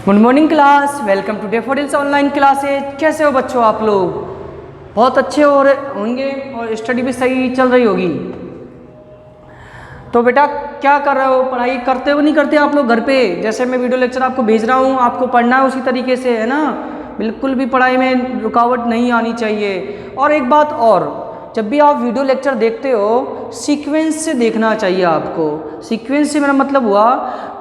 Good morning class, welcome to Daffodils online classes. कैसे हो बच्चों आप लोग? बहुत अच्छे हो रहे होंगे और स्टडी भी सही चल रही होगी। तो बेटा क्या कर रहे हो? पढ़ाई करते हो नहीं करते आप लोग घर पे? जैसे मैं वीडियो लेक्चर आपको भेज रहा हूँ, आपको पढ़ना है उसी तरीके से, है ना? बिल्कुल भी पढ़ाई में रुकावट नहीं आनी चाहिए। और एक बात और, जब भी आप वीडियो लेक्चर देखते हो सीक्वेंस से देखना चाहिए आपको। सीक्वेंस से मेरा मतलब हुआ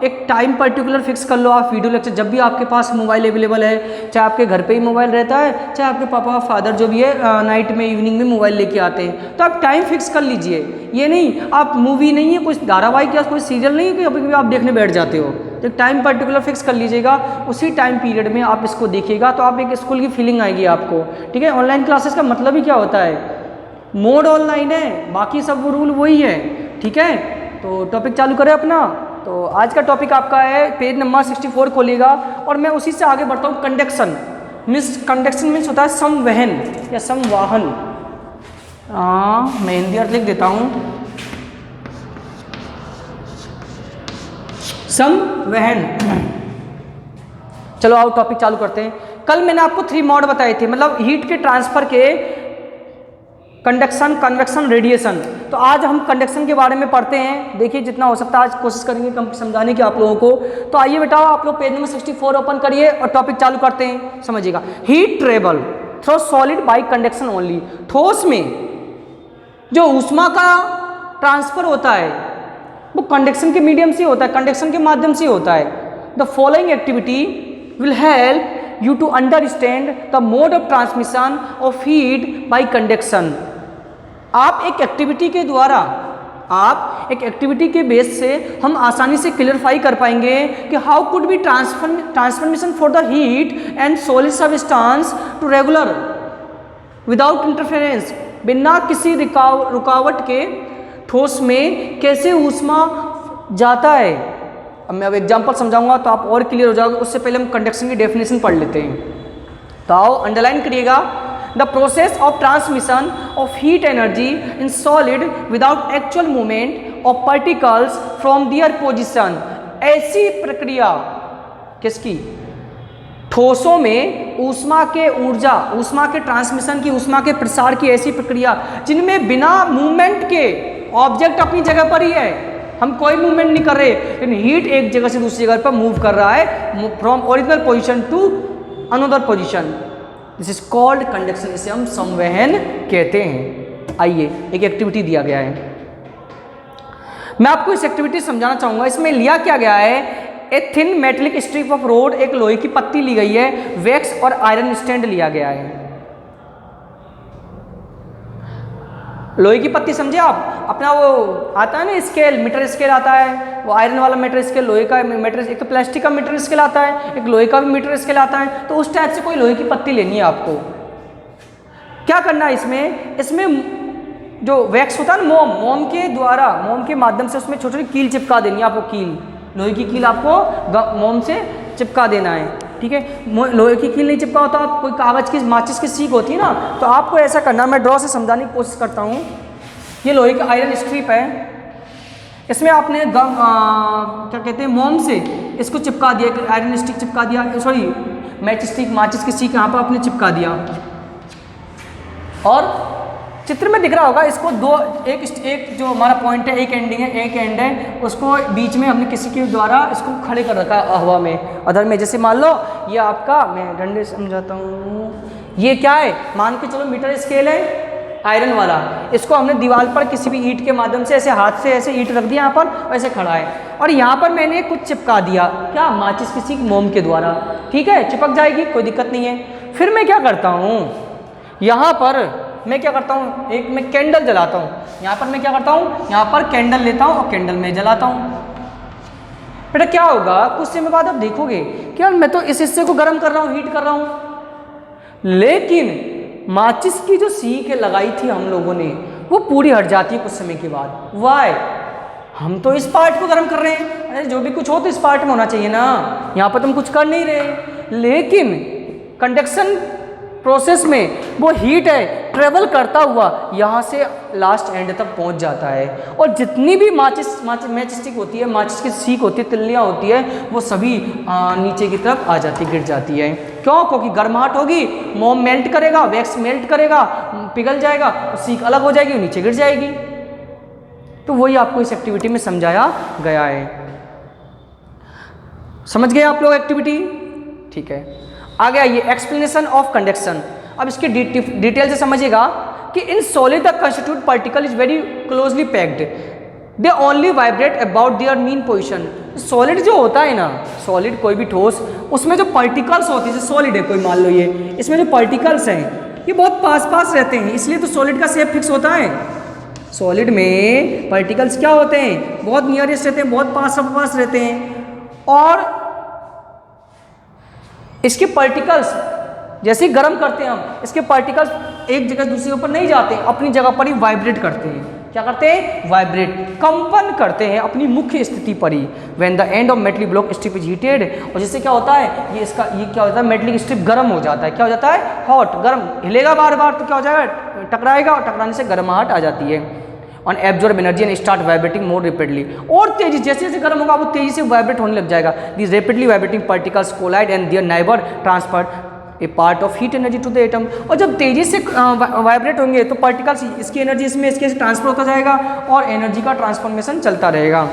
एक टाइम पर्टिकुलर फिक्स कर लो आप वीडियो लेक्चर। जब भी आपके पास मोबाइल अवेलेबल है, चाहे आपके घर पे ही मोबाइल रहता है, चाहे आपके पापा फादर जो भी है नाइट में इवनिंग में मोबाइल लेके आते हैं, तो आप टाइम फिक्स कर लीजिए। ये नहीं आप मूवी नहीं है, कोई धारावाहिक या कोई सीरियल नहीं है कि कभी कभी आप देखने बैठ जाते हो, तो एक टाइम पर्टिकुलर फिक्स कर लीजिएगा। उसी टाइम पीरियड में आप इसको देखिएगा तो आप एक स्कूल की फीलिंग आएगी आपको। ठीक है, ऑनलाइन क्लासेस का मतलब ही क्या होता है? मोड ऑनलाइन है, बाकी सब वो रूल वही है। ठीक है, तो टॉपिक चालू करें अपना। तो आज का टॉपिक आपका है, पेज नंबर 64 खोलिएगा और मैं उसी से आगे बढ़ता हूँ। कंडक्शन मीन्स होता है संवहन या संवाहन। मैं हिंदी अर्थ लिख देता हूँ, संवहन। चलो आओ टॉपिक चालू करते हैं। कल मैंने आपको 3 मोड बताए थे, मतलब हीट के ट्रांसफर के, कंडक्शन, कन्वेक्शन, रेडिएशन। तो आज हम कंडक्शन के बारे में पढ़ते हैं। देखिए जितना हो सकता है आज कोशिश करेंगे कम समझाने की आप लोगों को। तो आइए बेटा आप लोग पेज नंबर 64 ओपन करिए और टॉपिक चालू करते हैं। समझिएगा, heat travel through solid bye conduction only. ठोस में जो ऊष्मा का ट्रांसफर होता है वो कंडक्शन के मीडियम से होता है, कंडक्शन के माध्यम से होता है। The following activity will help you to understand the mode of transmission of heat by conduction. आप एक एक्टिविटी के बेस से हम आसानी से क्लियरफाई कर पाएंगे कि how could be transformation for the heat and solid substance to regular without interference. बिना किसी रुकावट के ठोस में कैसे ऊष्मा जाता है। अब मैं एग्जांपल समझाऊंगा तो आप और क्लियर हो जाओगे। उससे पहले हम कंडक्शन की डेफिनेशन पढ़ लेते हैं। तो आओ अंडरलाइन करिएगा, the process of transmission of heat energy in solid without actual movement of particles from their position. ऐसी प्रक्रिया किसकी? ठोसों में ऊष्मा के ट्रांसमिशन की, ऊष्मा के प्रसार की ऐसी प्रक्रिया जिनमें बिना मूवमेंट के, ऑब्जेक्ट अपनी जगह पर ही है, हम कोई मूवमेंट नहीं कर रहे, लेकिन हीट एक जगह से दूसरी जगह पर मूव कर रहा है, from original position to another position. This is called conduction. इसे हम संवहन कहते हैं। आइए एक एक्टिविटी दिया गया है, मैं आपको इस एक्टिविटी समझाना चाहूंगा। इसमें लिया क्या गया है, a thin metallic strip of road, एक लोहे की पत्ती ली गई है, वैक्स और आयरन स्टैंड लिया गया है। लोहे की पत्ती समझे आप? अपना वो आता है ना स्केल, मीटर स्केल आता है, वो आयरन वाला मीटर स्केल, लोहे का मीटर, एक तो प्लास्टिक का मीटर स्केल आता है, एक लोहे का भी मीटर स्केल आता है। तो उस टाइप से कोई लोहे की पत्ती लेनी है आपको। क्या करना है इसमें जो वैक्स होता है ना, मोम के माध्यम से उसमें छोटी छोटी कील चिपका देनी है आपको। कील, लोहे की कील आपको मोम से चिपका देना है। ठीक है, लोहे की कील नहीं चिपका होता, कोई कागज की, माचिस की सीख होती है ना, तो आपको ऐसा करना। मैं ड्रॉ से समझाने की कोशिश करता हूँ। ये लोहे का आयरन स्ट्रिप है, इसमें आपने क्या कहते हैं, मोम से इसको चिपका दिया, आयरन स्टिक चिपका दिया, सॉरी मैच स्टिक, माचिस की सीख यहाँ पर आपने चिपका दिया। और चित्र में दिख रहा होगा इसको एक जो हमारा पॉइंट है, एक एंडिंग है, एक एंड है, उसको बीच में हमने किसी के द्वारा इसको खड़े कर रखा है हवा में, अदर में। जैसे मान लो ये आपका, मैं डंडे समझाता हूँ, ये क्या है, मान के चलो मीटर स्केल है आयरन वाला। इसको हमने दीवार पर किसी भी ईंट के माध्यम से ऐसे हाथ से ऐसे ईंट रख दिया यहाँ पर, ऐसे खड़ा है, और यहाँ पर मैंने कुछ चिपका दिया, क्या, माचिस किसी मोम के द्वारा। ठीक है, चिपक जाएगी, कोई दिक्कत नहीं है। फिर मैं क्या करता हूँ, यहाँ पर मैं क्या करता हूँ, एक मैं कैंडल जलाता हूँ। यहाँ पर मैं क्या करता हूँ, यहाँ पर कैंडल लेता हूँ और कैंडल में जलाता हूँ। बेटा क्या होगा, कुछ समय बाद आप देखोगे कि यार मैं तो इस हिस्से को गर्म कर रहा हूँ, हीट कर रहा हूँ, लेकिन माचिस की जो सीख लगाई थी हम लोगों ने वो पूरी हट जाती है कुछ समय के बाद। वाई, हम तो इस पार्ट को गर्म कर रहे हैं, अरे जो भी कुछ हो तो इस पार्ट में होना चाहिए ना, यहाँ पर तुम कुछ कर नहीं रहे। लेकिन कंडक्शन प्रोसेस में वो हीट है, ट्रेवल करता हुआ यहाँ से लास्ट एंड तक पहुँच जाता है। और जितनी भी मैच स्टिक होती है, माचिस की सीख होती है, तिल्लियाँ होती है, वो सभी नीचे की तरफ आ जाती, गिर जाती है। क्यों? क्योंकि गर्माहट होगी, मोम मेल्ट करेगा, वैक्स मेल्ट करेगा, पिघल जाएगा, सीख अलग हो जाएगी, नीचे गिर जाएगी। तो वही आपको इस एक्टिविटी में समझाया गया है। समझ गए आप लोग एक्टिविटी? ठीक है, आगे आइए एक्सप्लेनेशन ऑफ कंडक्शन। अब इसके डिटेल से समझिएगा कि in solid the constitute particle is very closely packed, they only vibrate about their mean position. Solid जो होता है ना, सॉलिड कोई भी ठोस, उसमें जो पार्टिकल्स होती है, जैसे सॉलिड है कोई, मान लो ये, इसमें जो पार्टिकल्स हैं ये बहुत पास पास रहते हैं, इसलिए तो सॉलिड का शेप फिक्स होता है। सॉलिड में पार्टिकल्स क्या होते हैं? बहुत नियरेस्ट रहते हैं, बहुत पास रहते हैं। और इसके पार्टिकल्स जैसे ही गर्म करते हैं हम, इसके पार्टिकल्स एक जगह दूसरी ऊपर नहीं जाते, अपनी जगह पर ही वाइब्रेट करते हैं। क्या करते हैं? वाइब्रेट, कंपन करते हैं अपनी मुख्य स्थिति पर ही। When the end of metallic block strip is heated, और जिससे क्या होता है, ये क्या होता है, मेटलिक स्ट्रिप गर्म हो जाता है। क्या हो जाता है? हॉट, गर्म, हिलेगा बार बार तो क्या हो जाएगा, टकराएगा, और टकराने से गर्माहट आ जाती है। On absorb energy and start vibrating more rapidly, और तेजी, जैसे जैसे गर्म होगा वो तेजी से वाइब्रेट होने लग जाएगा। These rapidly vibrating particles collide and their neighbour transfer a part of heat energy to the atom. और जब तेजी से वाइब्रेट होंगे तो पार्टिकल्स, इसकी एनर्जी इसमें, इसके ट्रांसफर होता जाएगा और एनर्जी का ट्रांसफॉर्मेशन चलता रहेगा।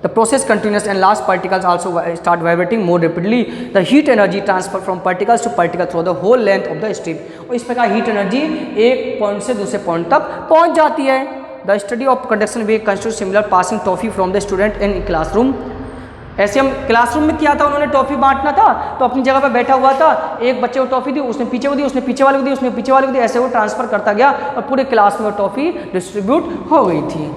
The process continuous and last particles also start vibrating more rapidly. The heat energy transfer from particles to particle through the whole length of the strip. और इस प्रकार हीट एनर्जी एक पॉइंट से दूसरे point तक पहुंच जाती है। The study of conduction way constitute similar passing toffee from the student in classroom. ऐसे हम क्लासरूम में किया था, उन्होंने टॉफी बांटना था तो अपनी जगह पर बैठा हुआ था, एक बच्चे को टॉफी दी, उसने पीछे को दी, उसने पीछे वाले को दी, उसने पीछे वाले को दी, ऐसे वो ट्रांसफर करता गया और पूरे क्लास में वो टॉफी डिस्ट्रीब्यूट हो गई थी।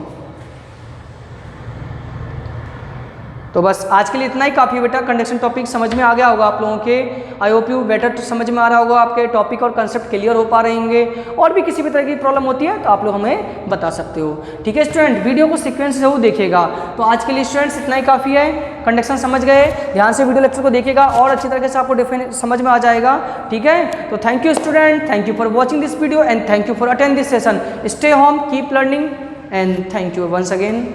तो बस आज के लिए इतना ही काफ़ी बेटा। कंडक्शन टॉपिक समझ में आ गया होगा आप लोगों के। आई होप यू बेटर समझ में आ रहा होगा, आपके टॉपिक और कंसेप्ट क्लियर हो पा रहे होंगे। और भी किसी भी तरह की प्रॉब्लम होती है तो आप लोग हमें बता सकते हो। ठीक है स्टूडेंट, वीडियो को सीक्वेंस जरूर देखिएगा। तो आज के लिए स्टूडेंट्स इतना ही काफ़ी है। कंडक्शन समझ गए, ध्यान से वीडियो लेक्चर को देखिएगा और अच्छी तरीके से आपको डेफिनेट समझ में आ जाएगा। ठीक है, तो thank you student, thank you for watching this video and thank you for attend this session. Stay home, keep learning and thank you once again.